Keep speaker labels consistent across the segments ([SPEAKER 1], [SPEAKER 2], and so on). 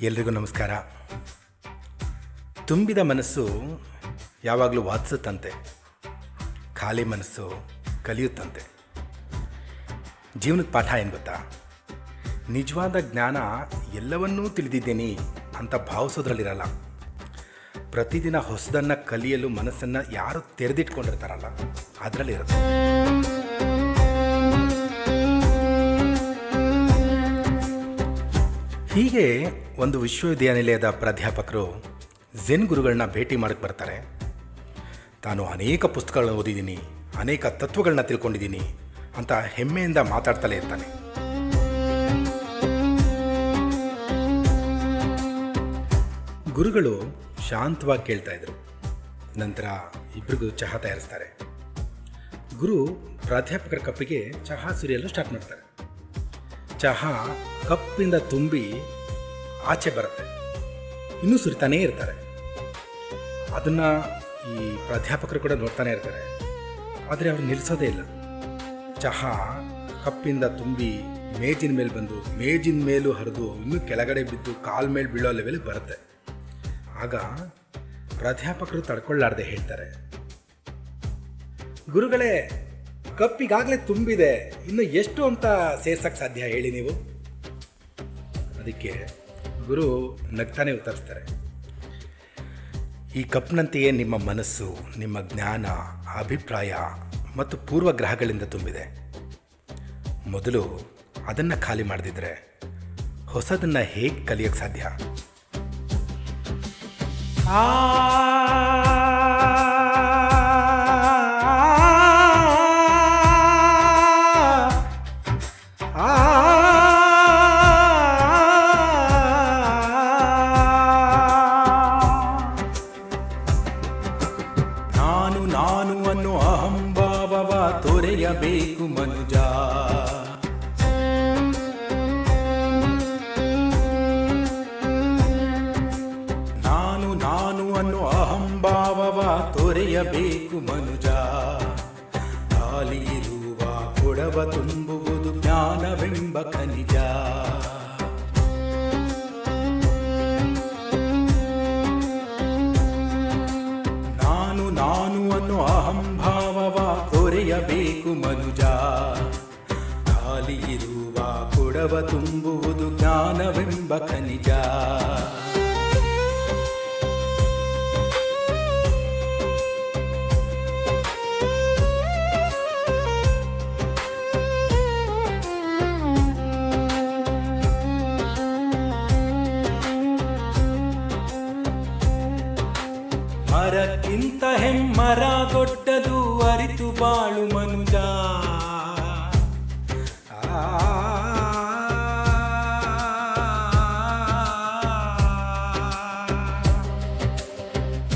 [SPEAKER 1] ಎಲ್ರಿಗೂ ನಮಸ್ಕಾರ. ತುಂಬಿದ ಮನಸ್ಸು ಯಾವಾಗಲೂ ವಾದಿಸುತ್ತಂತೆ, ಖಾಲಿ ಮನಸ್ಸು ಕಲಿಯುತ್ತಂತೆ. ಜೀವನದ ಪಾಠ ಏನು ಗೊತ್ತಾ? ನಿಜವಾದ ಜ್ಞಾನ ಎಲ್ಲವನ್ನೂ ತಿಳಿದಿದ್ದೀನಿ ಅಂತ ಭಾವಿಸೋದ್ರಲ್ಲಿರಲ್ಲ. ಪ್ರತಿದಿನ ಹೊಸದನ್ನು ಕಲಿಯಲು ಮನಸ್ಸನ್ನು ಯಾರು ತೆರೆದಿಟ್ಕೊಂಡಿರ್ತಾರಲ್ಲ ಅದರಲ್ಲಿರುತ್ತೆ. ಹೀಗೆ ಒಂದು ವಿಶ್ವವಿದ್ಯಾನಿಲಯದ ಪ್ರಾಧ್ಯಾಪಕರು ಝೆನ್ ಗುರುಗಳನ್ನ ಭೇಟಿ ಮಾಡಕ್ಕೆ ಬರ್ತಾರೆ. ತಾನು ಅನೇಕ ಪುಸ್ತಕಗಳನ್ನ ಓದಿದ್ದೀನಿ, ಅನೇಕ ತತ್ವಗಳನ್ನ ತಿಳ್ಕೊಂಡಿದ್ದೀನಿ ಅಂತ ಹೆಮ್ಮೆಯಿಂದ ಮಾತಾಡ್ತಲೇ ಇರ್ತಾನೆ. ಗುರುಗಳು ಶಾಂತವಾಗಿ ಕೇಳ್ತಾ ಇದ್ರು. ನಂತರ ಇಬ್ಬರಿಗೂ ಚಹಾ ತಯಾರಿಸ್ತಾರೆ. ಗುರು ಪ್ರಾಧ್ಯಾಪಕರ ಕಪ್ಪಿಗೆ ಚಹಾ ಸುರಿಯಲು ಸ್ಟಾರ್ಟ್ ಮಾಡ್ತಾರೆ. ಚಹಾ ಕಪ್ಪಿಂದ ತುಂಬಿ ಆಚೆ ಬರುತ್ತೆ. ಇನ್ನೂ ಸುರಿತಾನೇ ಇರ್ತಾರೆ. ಅದನ್ನು ಈ ಪ್ರಾಧ್ಯಾಪಕರು ಕೂಡ ನೋಡ್ತಾನೆ ಇರ್ತಾರೆ. ಆದರೆ ಅವರು ನಿಲ್ಲಿಸೋದೇ ಇಲ್ಲ. ಚಹಾ ಕಪ್ಪಿಂದ ತುಂಬಿ ಮೇಜಿನ ಮೇಲೆ ಬಂದು ಮೇಜಿನ ಮೇಲೂ ಹರಿದು ಇನ್ನೂ ಕೆಳಗಡೆ ಬಿದ್ದು ಕಾಲ ಮೇಲೆ ಬೀಳೋ ಲೆವೆಲ್ಗೆ ಬರುತ್ತೆ. ಆಗ ಪ್ರಾಧ್ಯಾಪಕರು ತಡ್ಕೊಳ್ಳಾರ್ದೆ ಹೇಳ್ತಾರೆ, ಗುರುಗಳೇ, ಕಪ್ಪಿಗಾಗಲೇ ತುಂಬಿದೆ, ಇನ್ನು ಎಷ್ಟು ಅಂತ ಸೇರ್ಸಕ್ಕೆ ಸಾಧ್ಯ ಹೇಳಿ ನೀವು? ಅದಕ್ಕೆ ಗುರು ನಗ್ತಾನೆ ಉತ್ತರಿಸ್ತಾರೆ, ಈ ಕಪ್ನಂತೆಯೇ ನಿಮ್ಮ ಮನಸ್ಸು, ನಿಮ್ಮ ಜ್ಞಾನ, ಅಭಿಪ್ರಾಯ ಮತ್ತು ಪೂರ್ವಗ್ರಹಗಳಿಂದ ತುಂಬಿದೆ. ಮೊದಲು ಅದನ್ನು ಖಾಲಿ ಮಾಡದಿದ್ರೆ ಹೊಸದನ್ನು ಹೇಗೆ ಕಲಿಯೋಕ್ಕೆ ಸಾಧ್ಯ? ನಾನು ಅನ್ನೋ ಅಹಂಭಾವವ ತೊರೆಯಬೇಕು ಮನುಜ. ನಾನು ಅನ್ನೋ ಅಹಂಭಾವವ ತೊರೆಯಬೇಕು ಮನುಜ. ಖಾಲಿ ಇರುವ ಕೊಡವ ತುಂಬುವುದು ಜ್ಞಾನವೆಂಬ ಖನಿಜ. ನಾನು ಅನ್ನೋ ಅಹಂಭಾವವ ತೊರೆಯಬೇಕು ಮನುಜ. ಖಾಲಿ ಇರುವ ಕೊಡವ ತುಂಬುವುದು ಜ್ಞಾನವೆಂಬ ಖನಿಜ. ಮರಕ್ಕಿಂತ ಹೆಮ್ಮರ ದೊಡ್ಡದು, ಅರಿತು ಬಾಳು ಮನುಜ.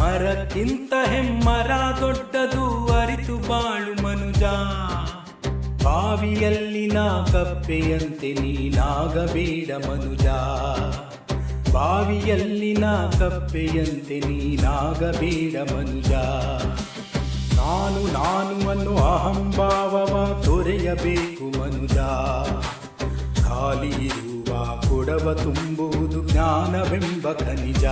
[SPEAKER 1] ಮರಕ್ಕಿಂತ ಹೆಮ್ಮರ ದೊಡ್ಡದು, ಅರಿತು ಬಾಳು ಮನುಜ. ಬಾವಿಯಲ್ಲಿನ ಕಪ್ಪೆಯಂತೆ ನೀನಾಗಬೇಡ ಮನುಜ. ಬಾವಿಯಲ್ಲಿನ ಕಪ್ಪೆಯಂತೆ ನೀನಾಗಬೇಡ ಮನುಜ. ನಾನು ಅನ್ನೋ ಅಹಂಭಾವವ ತೊರೆಯಬೇಕು ಮನುಜ. ಖಾಲಿ ಇರುವ ಕೊಡವ ತುಂಬುವುದು ಜ್ಞಾನವೆಂಬ ಖನಿಜ.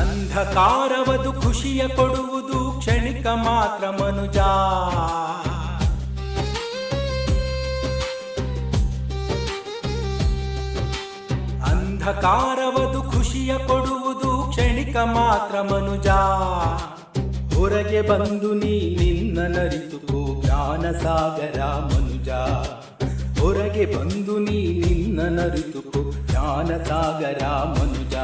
[SPEAKER 1] ಅಂಧಕಾರವದು ಖುಷಿಯ ಕೊಡುವುದು ಕ್ಷಣಿಕ ಮಾತ್ರ ಮನುಜ. ಅಂಧಕಾರವದು ಖುಷಿಯ ಕೊಡುವುದು ಕ್ಷಣಿಕ ಮಾತ್ರ ಮನುಜ. ಹೊರಗೆ ಬಂದು ನೀ ನಿನ್ನರಿತುಕೋ ಜ್ಞಾನ ಸಾಗರ ಮನುಜ. ಹೊರಗೆ ಬಂದು ನೀ ನಿನ್ನರಿತುಕೋ ಜ್ಞಾನ ಸಾಗರ ಮನುಜ.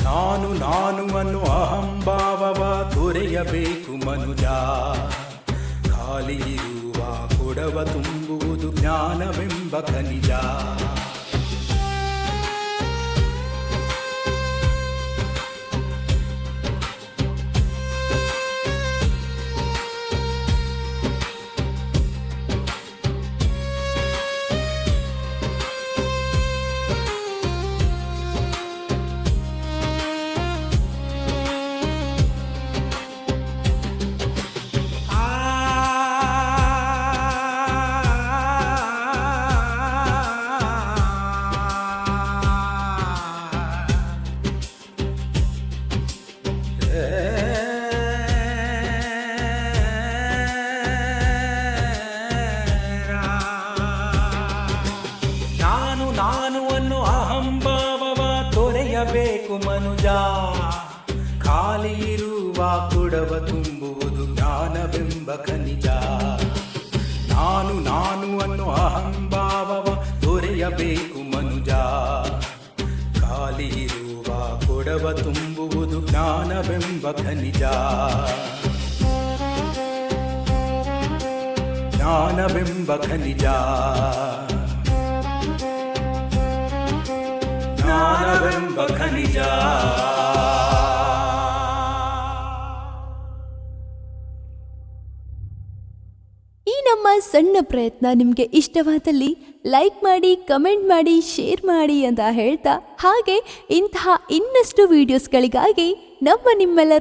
[SPEAKER 1] ನಾನು ಅನ್ನೋ ಅಹಂಭಾವವ ತೊರೆಯಬೇಕು ಮನುಜ. ಖಾಲಿ ಇರುವ ಕೊಡವ ತುಂಬುವುದು ಜ್ಞಾನವೆಂಬ ಖನಿಜ. ಖಾಲಿ ಇರುವ ಕೊಡವ ತುಂಬುವುದು ಜ್ಞಾನವೆಂಬ ಖನಿಜ. ನಾನು ನಾನು ಅನ್ನೋ ಅಹಂಭಾವವ ತೊರೆಯಬೇಕು ಮನುಜ. ಖಾಲಿ ಇರುವ ಕೊಡವ ತುಂಬುವುದು ಜ್ಞಾನವೆಂಬ ಖನಿಜ. ಜ್ಞಾನವೆಂಬ ಖನಿಜ. ಜ್ಞಾನವೆಂಬ ಖನಿಜ.
[SPEAKER 2] ಈ ನಮ್ಮ ಸಣ್ಣ ಪ್ರಯತ್ನ ನಿಮಗೆ ಇಷ್ಟವಾದಲ್ಲಿ ಲೈಕ್ ಮಾಡಿ, ಕಮೆಂಟ್ ಮಾಡಿ, ಶೇರ್ ಮಾಡಿ ಅಂತ ಹೇಳ್ತಾ, ಹಾಗೆ ಇಂತಹ ಇನ್ನಷ್ಟು ವಿಡಿಯೋಸ್ಗಳಿಗಾಗಿ ನಿಮ್ಮೆಲ್ಲರ